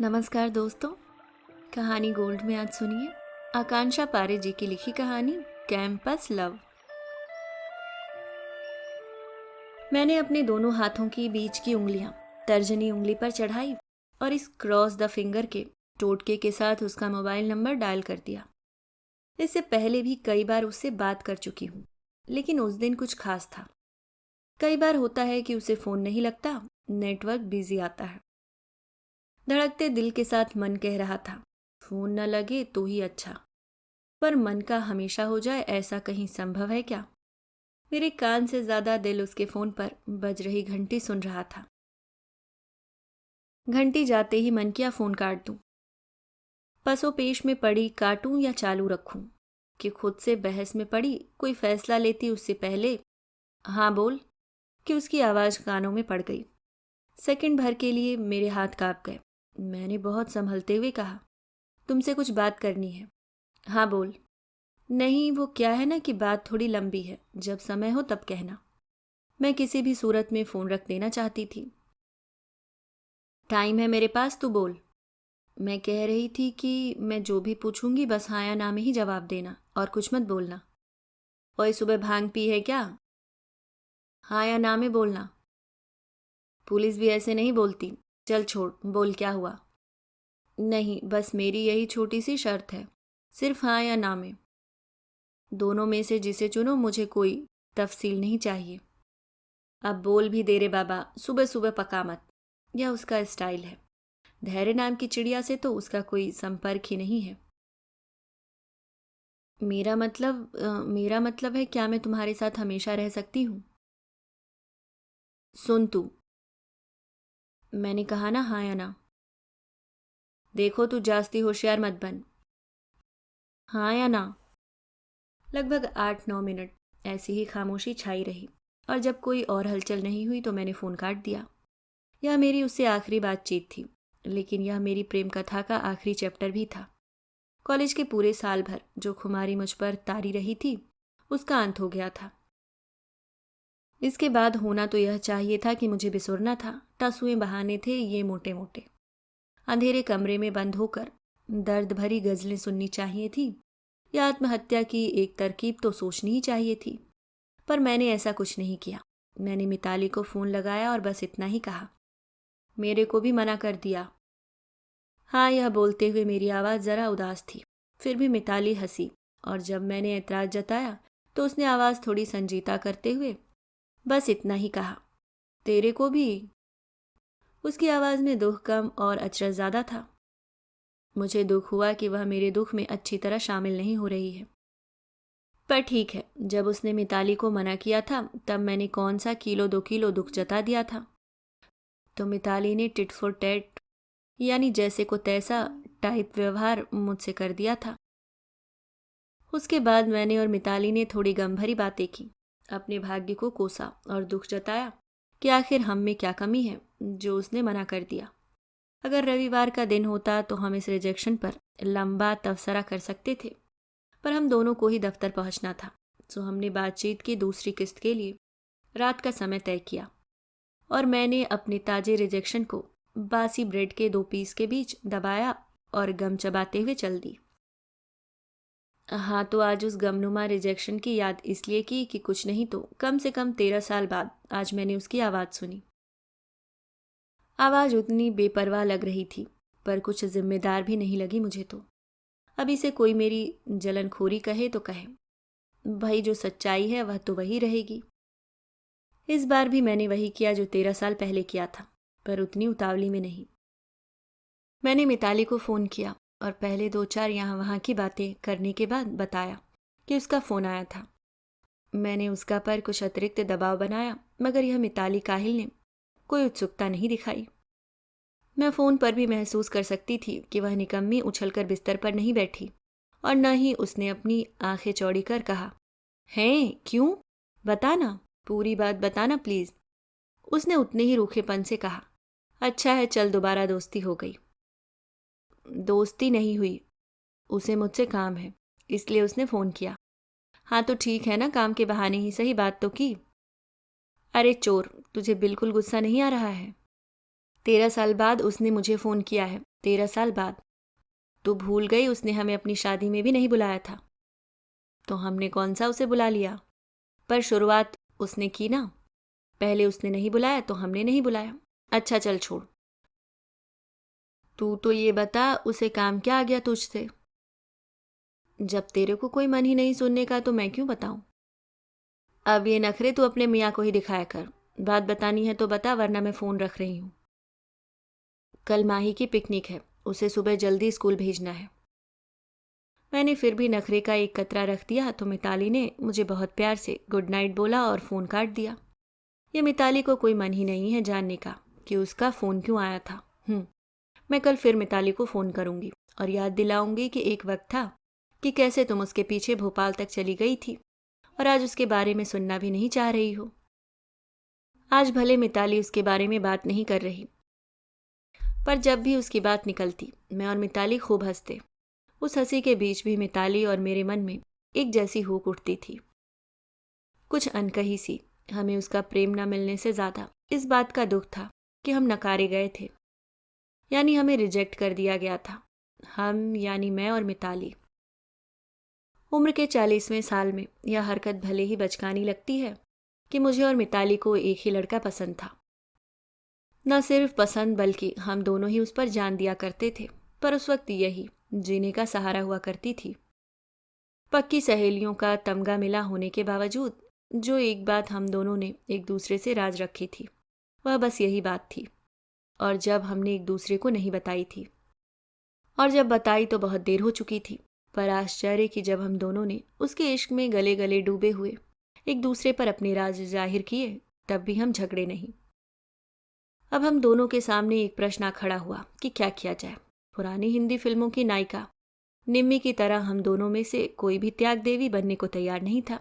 नमस्कार दोस्तों। कहानी गोल्ड में आज सुनिए आकांक्षा पारे जी की लिखी कहानी कैंपस लव। मैंने अपने दोनों हाथों की बीच की उंगलियां तर्जनी उंगली पर चढ़ाई और इस क्रॉस द फिंगर के टोटके के साथ उसका मोबाइल नंबर डायल कर दिया। इससे पहले भी कई बार उससे बात कर चुकी हूँ, लेकिन उस दिन कुछ खास था। कई बार होता है कि उसे फोन नहीं लगता, नेटवर्क बिजी आता है। धड़कते दिल के साथ मन कह रहा था फोन न लगे तो ही अच्छा, पर मन का हमेशा हो जाए ऐसा कहीं संभव है क्या? मेरे कान से ज्यादा दिल उसके फोन पर बज रही घंटी सुन रहा था। घंटी जाते ही मन किया फोन काट दूं। पसोपेश में पड़ी काटूं या चालू रखूं कि खुद से बहस में पड़ी कोई फैसला लेती उससे पहले हाँ बोल कि उसकी आवाज कानों में पड़ गई। सेकंड भर के लिए मेरे हाथ कांप गए। मैंने बहुत संभलते हुए कहा, तुमसे कुछ बात करनी है। हाँ बोल। नहीं, वो क्या है ना कि बात थोड़ी लंबी है, जब समय हो तब कहना। मैं किसी भी सूरत में फोन रख देना चाहती थी। टाइम है मेरे पास, तू बोल। मैं कह रही थी कि मैं जो भी पूछूंगी बस हाँ या ना में ही जवाब देना और कुछ मत बोलना। ओए सुबह भांग पी है क्या? हाँ या ना में बोलना। पुलिस भी ऐसे नहीं बोलती। चल छोड़, बोल क्या हुआ? नहीं, बस मेरी यही छोटी सी शर्त है, सिर्फ हाँ या ना में। दोनों में से जिसे चुनो, मुझे कोई तफसील नहीं चाहिए। अब बोल भी दे रे बाबा, सुबह सुबह पका मत। यह उसका स्टाइल है। धैर्य नाम की चिड़िया से तो उसका कोई संपर्क ही नहीं है। मेरा मतलब है, क्या मैं तुम्हारे साथ हमेशा रह सकती हूँ? सुन तू, मैंने कहा ना हाँ या ना। देखो तू जास्ती होशियार मत बन। हाँ या ना। लगभग 8-9 मिनट ऐसी ही खामोशी छाई रही, और जब कोई और हलचल नहीं हुई तो मैंने फोन काट दिया। यह मेरी उससे आखिरी बातचीत थी, लेकिन यह मेरी प्रेम कथा का आखिरी चैप्टर भी था। कॉलेज के पूरे साल भर जो खुमारी मुझ पर तारी रही थी, उसका अंत हो गया था। इसके बाद होना तो यह चाहिए था कि मुझे बिसुरना था। टसुए बहाने थे ये मोटे मोटे। अंधेरे कमरे में बंद होकर दर्द भरी गजलें सुननी चाहिए थी, या आत्महत्या की एक तरकीब तो सोचनी ही चाहिए थी। पर मैंने ऐसा कुछ नहीं किया। मैंने मिताली को फोन लगाया और बस इतना ही कहा। मेरे को भी मना कर दिया। हाँ, यह बोलते हुए मेरी आवाज़ ज़रा उदास थी। फिर भी मिताली हंसी, और जब मैंने ऐतराज़ जताया तो उसने आवाज़ थोड़ी संजीदा करते हुए बस इतना ही कहा, तेरे को भी। उसकी आवाज़ में दुख कम और अचरज ज़्यादा था। मुझे दुख हुआ कि वह मेरे दुख में अच्छी तरह शामिल नहीं हो रही है। पर ठीक है, जब उसने मिताली को मना किया था तब मैंने कौन सा किलो 2 किलो दुख जता दिया था। तो मिताली ने टिट फॉर टैट, यानी जैसे को तैसा टाइप व्यवहार मुझसे कर दिया था। उसके बाद मैंने और मिताली ने थोड़ी गम भरी बातें की, अपने भाग्य को कोसा और दुख जताया कि आखिर हम में क्या कमी है जो उसने मना कर दिया। अगर रविवार का दिन होता तो हम इस रिजेक्शन पर लंबा तबसरा कर सकते थे, पर हम दोनों को ही दफ्तर पहुंचना था। सो हमने बातचीत की दूसरी किस्त के लिए रात का समय तय किया, और मैंने अपने ताजे रिजेक्शन को बासी ब्रेड के 2 पीस के बीच दबाया और गम चबाते हुए चल दी। हाँ, तो आज उस गमनुमा रिजेक्शन की याद इसलिए की कि कुछ नहीं तो कम से कम 13 साल बाद आज मैंने उसकी आवाज़ सुनी। आवाज़ उतनी बेपरवाह लग रही थी, पर कुछ जिम्मेदार भी नहीं लगी मुझे तो। अभी से कोई मेरी जलनखोरी कहे तो कहे, भाई जो सच्चाई है वह तो वही रहेगी। इस बार भी मैंने वही किया जो 13 साल पहले किया था, पर उतनी उतावली में नहीं। मैंने मिताली को फ़ोन किया और पहले 2-4 यहाँ वहाँ की बातें करने के बाद बताया कि उसका फ़ोन आया था। मैंने उसका पर कुछ अतिरिक्त दबाव बनाया, मगर यह मिताली काहिल ने कोई उत्सुकता नहीं दिखाई। मैं फ़ोन पर भी महसूस कर सकती थी कि वह निकम्मी उछलकर बिस्तर पर नहीं बैठी, और न ही उसने अपनी आंखें चौड़ी कर कहा, हैं क्यों, बताना, पूरी बात बताना प्लीज़। उसने उतने ही रूखेपन से कहा, अच्छा है चल, दोबारा दोस्ती हो गई। दोस्ती नहीं हुई, उसे मुझसे काम है, इसलिए उसने फ़ोन किया। हाँ तो ठीक है ना, काम के बहाने ही सही बात तो की। अरे चोर, तुझे बिल्कुल गुस्सा नहीं आ रहा है? 13 साल बाद उसने मुझे फ़ोन किया है 13 साल बाद। तू भूल गई उसने हमें अपनी शादी में भी नहीं बुलाया था। तो हमने कौन सा उसे बुला लिया? पर शुरुआत उसने की ना। पहले उसने नहीं बुलाया तो हमने नहीं बुलाया। अच्छा चल छोड़। तू तो ये बता उसे काम क्या आ गया तुझसे? जब तेरे को कोई मन ही नहीं सुनने का तो मैं क्यों बताऊं? अब ये नखरे तू अपने मियाँ को ही दिखाया कर। बात बतानी है तो बता, वरना मैं फोन रख रही हूं। कल माही की पिकनिक है, उसे सुबह जल्दी स्कूल भेजना है। मैंने फिर भी नखरे का एक कतरा रख दिया तो मिताली ने मुझे बहुत प्यार से गुड नाइट बोला और फोन काट दिया। ये मिताली को कोई मन ही नहीं है जानने का कि उसका फोन क्यों आया था। मैं कल फिर मिताली को फोन करूंगी और याद दिलाऊंगी कि एक वक्त था कि कैसे तुम उसके पीछे भोपाल तक चली गई थी और आज उसके बारे में सुनना भी नहीं चाह रही हो। आज भले मिताली उसके बारे में बात नहीं कर रही, पर जब भी उसकी बात निकलती मैं और मिताली खूब हंसते। उस हंसी के बीच भी मिताली और मेरे मन में एक जैसी हुक उठती थी, कुछ अनकही सी। हमें उसका प्रेम न मिलने से ज्यादा इस बात का दुख था कि हम नकारे गए थे, यानी हमें रिजेक्ट कर दिया गया था। हम यानी मैं और मिताली। उम्र के 40वें साल में यह हरकत भले ही बचकानी लगती है कि मुझे और मिताली को एक ही लड़का पसंद था। न सिर्फ पसंद बल्कि हम दोनों ही उस पर जान दिया करते थे, पर उस वक्त यही जीने का सहारा हुआ करती थी। पक्की सहेलियों का तमगा मिला होने के बावजूद जो एक बात हम दोनों ने एक दूसरे से राज रखी थी वह बस यही बात थी, और जब हमने एक दूसरे को नहीं बताई थी, और जब बताई तो बहुत देर हो चुकी थी। पर आश्चर्य कि जब हम दोनों ने उसके इश्क में गले गले डूबे हुए एक दूसरे पर अपने राज जाहिर किए तब भी हम झगड़े नहीं। अब हम दोनों के सामने एक प्रश्न आ खड़ा हुआ कि क्या किया जाए। पुरानी हिंदी फिल्मों की नायिका निम्मी की तरह हम दोनों में से कोई भी त्याग देवी बनने को तैयार नहीं था,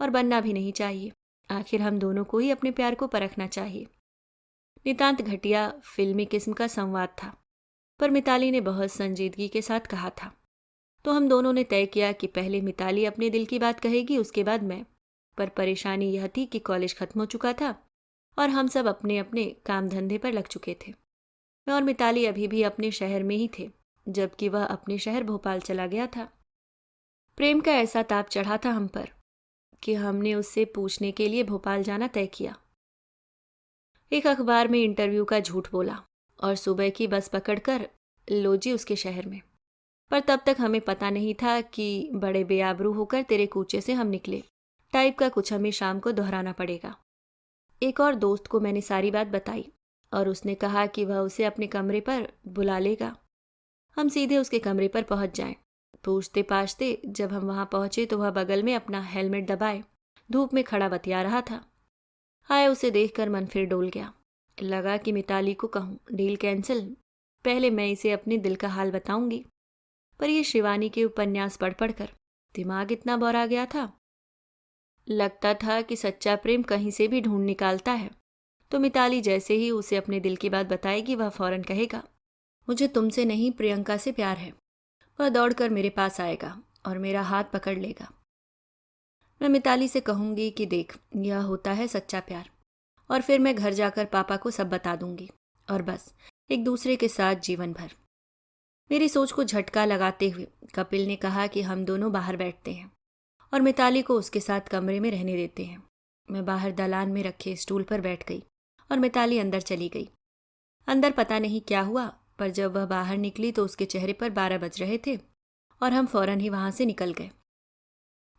और बनना भी नहीं चाहिए। आखिर हम दोनों को ही अपने प्यार को परखना चाहिए। नितांत घटिया फिल्मी किस्म का संवाद था, पर मिताली ने बहुत संजीदगी के साथ कहा था। तो हम दोनों ने तय किया कि पहले मिताली अपने दिल की बात कहेगी, उसके बाद मैं। पर परेशानी यह थी कि कॉलेज खत्म हो चुका था और हम सब अपने अपने काम धंधे पर लग चुके थे। मैं और मिताली अभी भी अपने शहर में ही थे, जबकि वह अपने शहर भोपाल चला गया था। प्रेम का ऐसा ताप चढ़ा था हम पर कि हमने उससे पूछने के लिए भोपाल जाना तय किया। एक अखबार में इंटरव्यू का झूठ बोला और सुबह की बस पकड़कर लोजी उसके शहर में। पर तब तक हमें पता नहीं था कि बड़े बेआबरू होकर तेरे कूचे से हम निकले टाइप का कुछ हमें शाम को दोहराना पड़ेगा। एक और दोस्त को मैंने सारी बात बताई और उसने कहा कि वह उसे अपने कमरे पर बुला लेगा। हम सीधे उसके कमरे पर पहुंच जाएं। पूछते पाछते जब हम वहां पहुंचे तो वह बगल में अपना हेलमेट दबाए धूप में खड़ा बतिया रहा था। हाय, उसे देखकर मन फिर डोल गया। लगा कि मिताली को कहूं डील कैंसिल, पहले मैं इसे अपने दिल का हाल बताऊंगी। पर यह शिवानी के उपन्यास पढ़ पढ़कर दिमाग इतना बौरा गया था, लगता था कि सच्चा प्रेम कहीं से भी ढूंढ निकालता है। तो मिताली जैसे ही उसे अपने दिल की बात बताएगी वह फौरन कहेगा, मुझे तुमसे नहीं प्रियंका से प्यार है। वह दौड़कर मेरे पास आएगा और मेरा हाथ पकड़ लेगा। मैं मिताली से कहूंगी कि देख, यह होता है सच्चा प्यार, और फिर मैं घर जाकर पापा को सब बता दूंगी, और बस एक दूसरे के साथ जीवन भर। मेरी सोच को झटका लगाते हुए कपिल ने कहा कि हम दोनों बाहर बैठते हैं और मिताली को उसके साथ कमरे में रहने देते हैं। मैं बाहर दालान में रखे स्टूल पर बैठ गई और मिताली अंदर चली गई। अंदर पता नहीं क्या हुआ, पर जब वह बाहर निकली तो उसके चेहरे पर 12 बज रहे थे और हम फौरन ही वहां से निकल गए।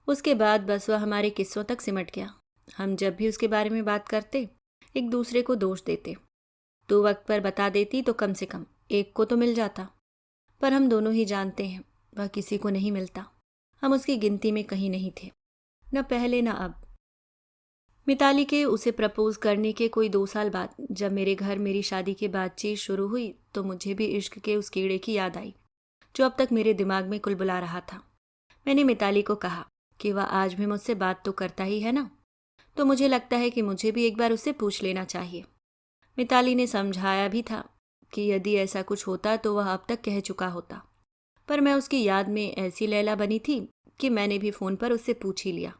उसके बाद बस वह हमारे किस्सों तक सिमट गया। हम जब भी उसके बारे में बात करते एक दूसरे को दोष देते। तो वक्त पर बता देती तो कम से कम एक को तो मिल जाता, पर हम दोनों ही जानते हैं वह किसी को नहीं मिलता। हम उसकी गिनती में कहीं नहीं थे, न पहले न अब। मिताली के उसे प्रपोज करने के कोई 2 साल बाद जब मेरे घर मेरी शादी की बातचीत शुरू हुई तो मुझे भी इश्क के उस कीड़े की याद आई जो अब तक मेरे दिमाग में कुलबुला रहा था। मैंने मिताली को कहा कि वह आज भी मुझसे बात तो करता ही है ना, तो मुझे लगता है कि मुझे भी एक बार उससे पूछ लेना चाहिए। मिताली ने समझाया भी था कि यदि ऐसा कुछ होता तो वह अब तक कह चुका होता, पर मैं उसकी याद में ऐसी लैला बनी थी कि मैंने भी फोन पर उससे पूछ ही लिया।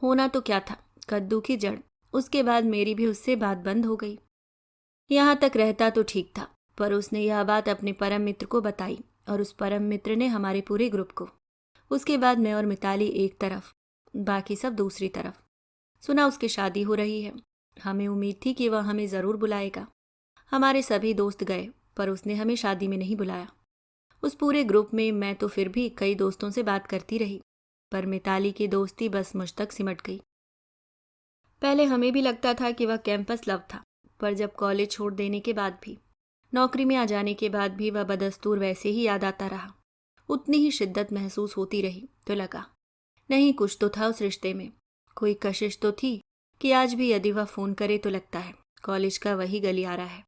होना तो क्या था, कद्दू की जड़। उसके बाद मेरी भी उससे बात बंद हो गई। यहां तक रहता तो ठीक था, पर उसने यह बात अपने परम मित्र को बताई और उस परम मित्र ने हमारे पूरे ग्रुप को। उसके बाद मैं और मिताली एक तरफ, बाकी सब दूसरी तरफ। सुना उसकी शादी हो रही है। हमें उम्मीद थी कि वह हमें ज़रूर बुलाएगा। हमारे सभी दोस्त गए, पर उसने हमें शादी में नहीं बुलाया। उस पूरे ग्रुप में मैं तो फिर भी कई दोस्तों से बात करती रही, पर मिताली की दोस्ती बस मुझ तक सिमट गई। पहले हमें भी लगता था कि वह कैंपस लव था, पर जब कॉलेज छोड़ देने के बाद भी, नौकरी में आ जाने के बाद भी वह बदस्तूर वैसे ही याद आता रहा। उतनी ही शिद्दत महसूस होती रही तो लगा नहीं, कुछ तो था उस रिश्ते में। कोई कशिश तो थी कि आज भी यदि वह फ़ोन करे तो लगता है कॉलेज का वही गलियारा है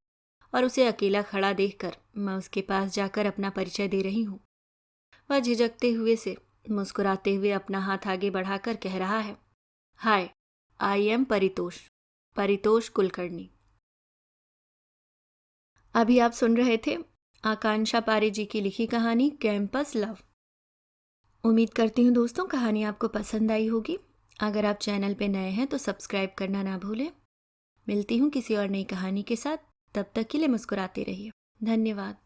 और उसे अकेला खड़ा देखकर मैं उसके पास जाकर अपना परिचय दे रही हूँ। वह झिझकते हुए से मुस्कुराते हुए अपना हाथ आगे बढ़ाकर कह रहा है, हाय, आई एम परितोष, परितोष कुलकर्णी। अभी आप सुन रहे थे आकांक्षा पारे जी की लिखी कहानी कैंपस लव। उम्मीद करती हूँ दोस्तों कहानी आपको पसंद आई होगी। अगर आप चैनल पे नए हैं तो सब्सक्राइब करना ना भूलें। मिलती हूँ किसी और नई कहानी के साथ, तब तक के लिए मुस्कुराते रहिए। धन्यवाद।